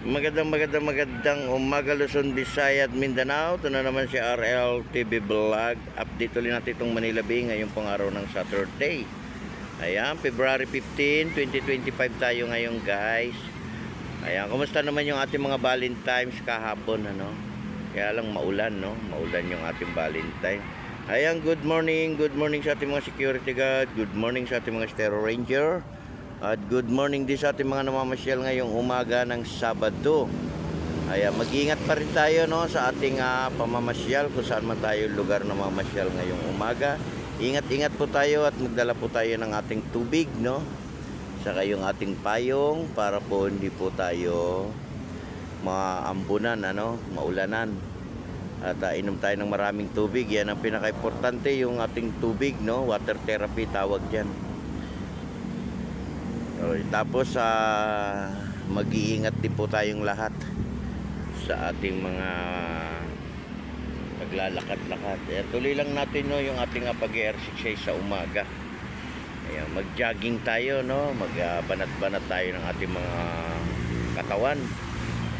Magandang umaga Luzon, Visayas at Mindanao. Ito na naman si RL TV Vlog. Update ulit natin itong Manila Bay ngayong pang araw ng Saturday. Ayan, February 15, 2025 tayo ngayon guys. Ayan, kumusta naman yung ating mga Valentine's kahapon, ano? Kaya lang maulan, no? Maulan yung ating Valentine. Ayan, good morning sa ating mga security guard. Good morning sa ating mga Stereo Ranger. At good morning din sa ating mga namamasyal ngayong umaga ng Sabado. Ayan, mag-iingat pa rin tayo, no, sa ating pamamasyal kung saan man tayo lugar na mamasyal ngayong umaga. Ingat-ingat po tayo at magdala po tayo ng ating tubig, no, saka yung ating payong para po hindi po tayo maambunan, ano, maulanan. At inom tayo ng maraming tubig. Yan ang pinaka-importante, yung ating tubig, no, water therapy tawag dyan. Tapos mag-iingat din po tayong lahat sa ating mga paglalakad-lakad. Tuloy lang natin, no, yung ating pag-exercise sa umaga. Ayan, mag-jogging tayo, no, magbanat-banat tayo ng ating mga katawan.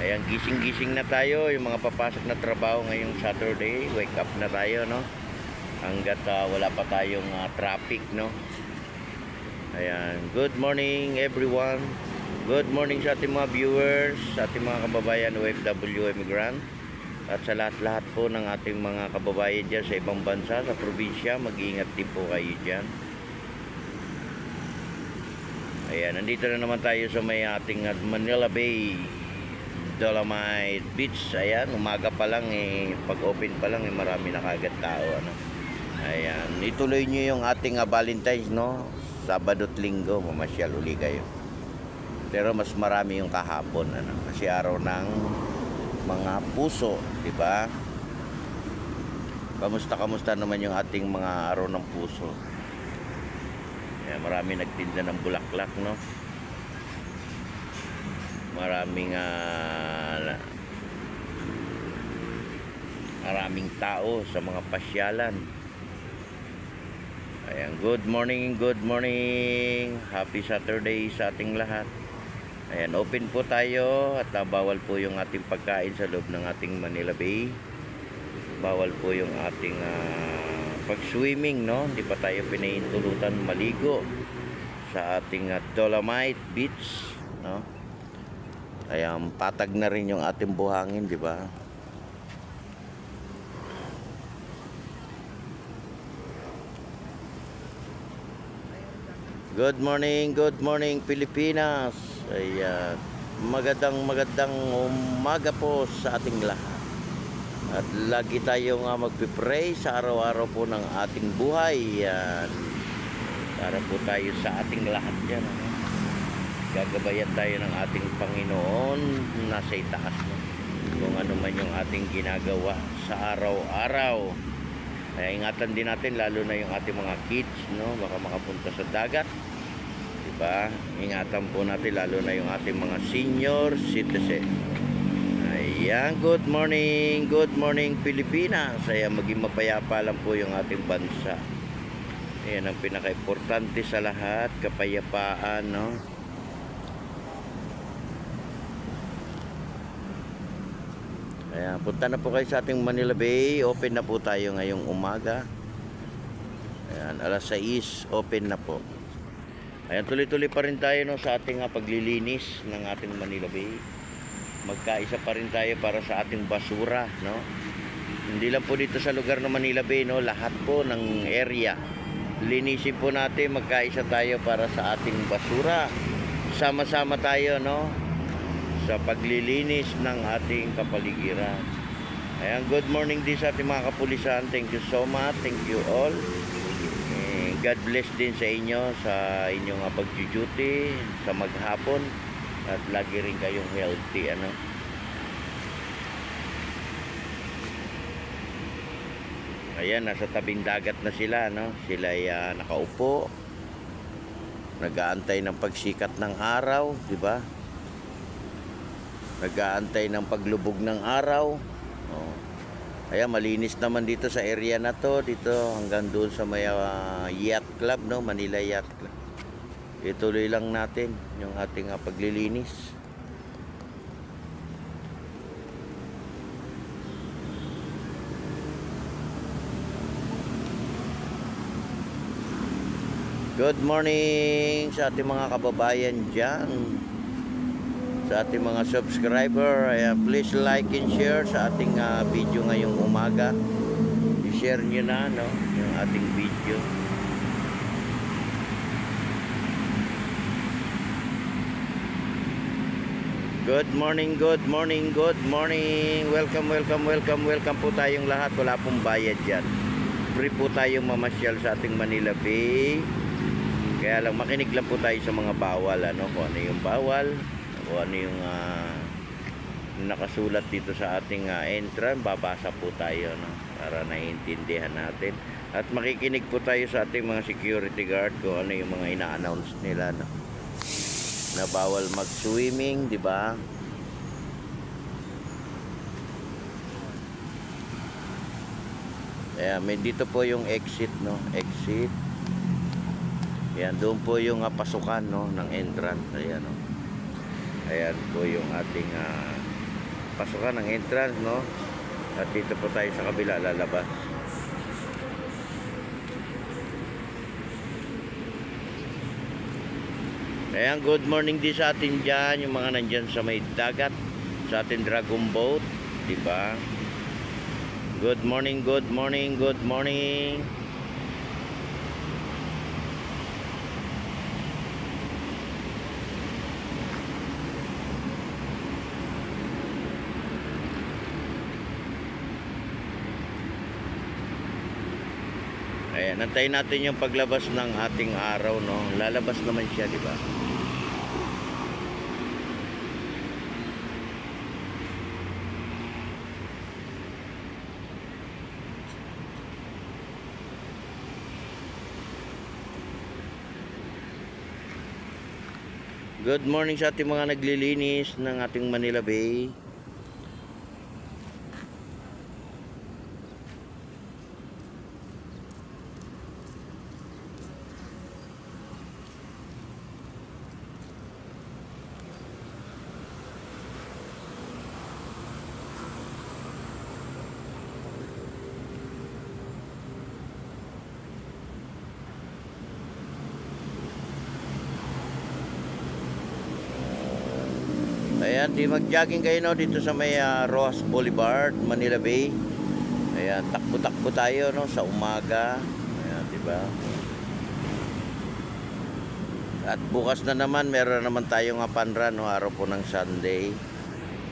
Ayan, gising-gising na tayo, yung mga papasok na trabaho ngayong Saturday, wake up na tayo, no, hanggat wala pa tayong traffic, no. Ayan, good morning everyone. Good morning sa ating mga viewers, sa ating mga kababayan OFW immigrant, at sa lahat-lahat po ng ating mga kababayan dyan sa ibang bansa, sa probinsya. Mag-iingat din po kayo dyan. Ayan, nandito na naman tayo sa may ating Manila Bay, Dolomite Beach. Ayan, umaga pa lang, pag open pa lang, marami na kagad tao, ano. Ayan, ituloy nyo yung ating Valentine's, no. Sabado at Linggo, mamasyal uli kayo. Pero mas marami yung kahapon, ano, kasi araw ng mga puso, di ba? Kamusta naman yung ating mga araw ng puso? Ayan, marami nagtinda ng bulaklak, no? Maraming tao sa mga pasyalan. Ayan, good morning. Happy Saturday sa ating lahat. Ayan, open po tayo at bawal po yung ating pagkain sa loob ng ating Manila Bay. Bawal po yung ating pag-swimming, no? Hindi pa tayo pinahintulutan maligo sa ating Dolomite Beach, no? Ayan, patag na rin yung ating buhangin, di ba? Good morning Pilipinas. Ayan, magandang umaga po sa ating lahat. At lagi tayong magpipray sa araw-araw po ng ating buhay. Ayan, para po tayo sa ating lahat yan, ano? Gagabayan tayo ng ating Panginoon nasa itaas, no? Kung ano man yung ating ginagawa sa araw-araw. Kaya ingatan din natin, lalo na yung ating mga kids, no, baka makapunta sa dagat, diba? Ingatan po natin lalo na yung ating mga senior citizen. Ayan, good morning Pilipinas. Ayan, maging mapayapa lang po yung ating bansa. Ayan ang pinaka-importante sa lahat, kapayapaan, no. Ayan, punta na po kayo sa ating Manila Bay. Open na po tayo ngayong umaga. Ayan, alas 6, open na po. Ayan, tuloy-tuloy pa rin tayo, no, sa ating paglilinis ng ating Manila Bay. Magkaisa pa rin tayo para sa ating basura, no. Hindi lang po dito sa lugar ng Manila Bay, no, lahat po ng area. Linisin po natin, magkaisa tayo para sa ating basura. Sama-sama tayo, no, sa paglilinis ng ating kapaligiran. Ayan, good morning din sa ating mga kapulisan. Thank you so much. Thank you all. God bless din sa inyo sa inyong pag-duty sa maghapon, at lagi rin kayong healthy, ano. Ayan, nasa tabing dagat na sila, no. Sila ay nakaupo, nag-aantay ng pagsikat ng araw, di ba? Nag-aantay ng paglubog ng araw. Oh. Ayan, malinis naman dito sa area na to, dito hanggang doon sa may yacht club, no, Manila Yacht Club. Ituloy lang natin yung ating paglilinis. Good morning sa ating mga kababayan dyan, sa ating mga subscriber. Ayan, please like and share sa ating video ngayong umaga. I-share nyo na yung ating video. Good morning, good morning, good morning. Welcome po tayong lahat. Wala pong bayad dyan. Free po tayong mamasyal sa ating Manila Bay. Kaya lang makinig lang po tayo sa mga bawal, kung ano yung bawal, kung ano yung nakasulat dito sa ating entrance. Babasa po tayo, para naiintindihan natin. At makikinig po tayo sa ating mga security guard kung ano yung mga ina-announce nila, na bawal mag-swimming, di ba? Ayan, may dito po yung exit, exit. Ayan, doon po yung pasukan, ng entrance. Ayan, ayan po yung ating pasukan ng entrance, At dito po tayo sa kabila lalabas. Ayan, good morning din sa atin dyan, yung mga nandyan sa may dagat, sa ating dragon boat, di ba? Good morning, good morning, good morning. Ayan, nantayin natin yung paglabas ng ating araw, Lalabas naman siya, di ba? Good morning sa ating mga naglilinis ng ating Manila Bay. Ayan, di mag-jogging kayo dito sa may Rojas Boulevard, Manila Bay. Ayan, takbo-takbo tayo sa umaga. Ayan, di ba? At bukas na naman, meron naman tayong fun run, araw po ng Sunday.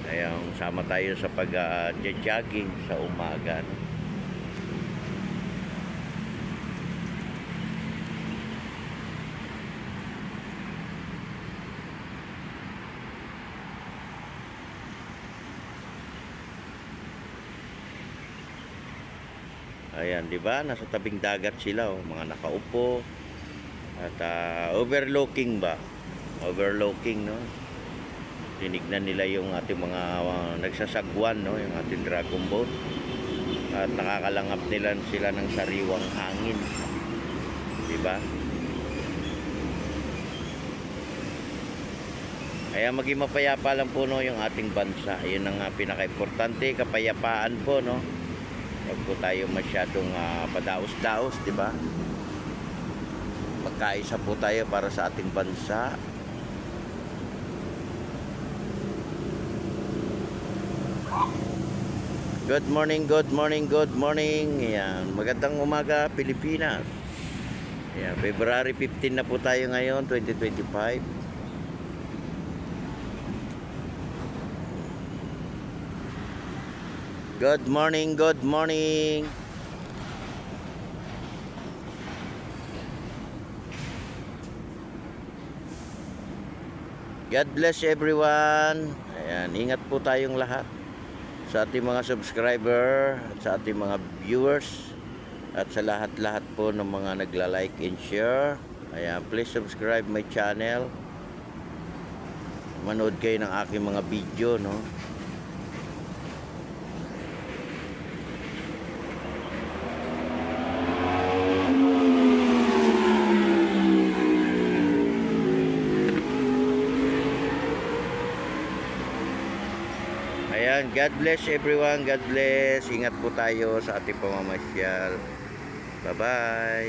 Ayan, sama tayo sa pag-jogging sa umaga. Ayan, di ba? Nasa tabing dagat sila, mga nakaupo. At overlooking ba? Overlooking, Tinignan nila yung ating mga nagsasagwan, yung ating dragon boat. At nakakalangap nila sila ng sariwang hangin. Di ba? Kaya maging mapayapa lang po, yung ating bansa. Yun ang pinaka-importante, kapayapaan po, Huwag po tayo masyadong padaos-daos, di ba? Magkaisa po tayo para sa ating bansa. Good morning, good morning, good morning. Ayan, magandang umaga, Pilipinas. Ayan, February 15 na po tayo ngayon, 2025. Good morning, good morning. God bless everyone. Ayan, ingat po tayong lahat. Sa ating mga subscriber, at sa ating mga viewers, at sa lahat-lahat po ng mga nagla-like and share. Ayan, please subscribe my channel. Manood kayo ng aking mga video, Ayan, God bless everyone. God bless. Ingat po tayo sa ating pamamasyal. Bye-bye.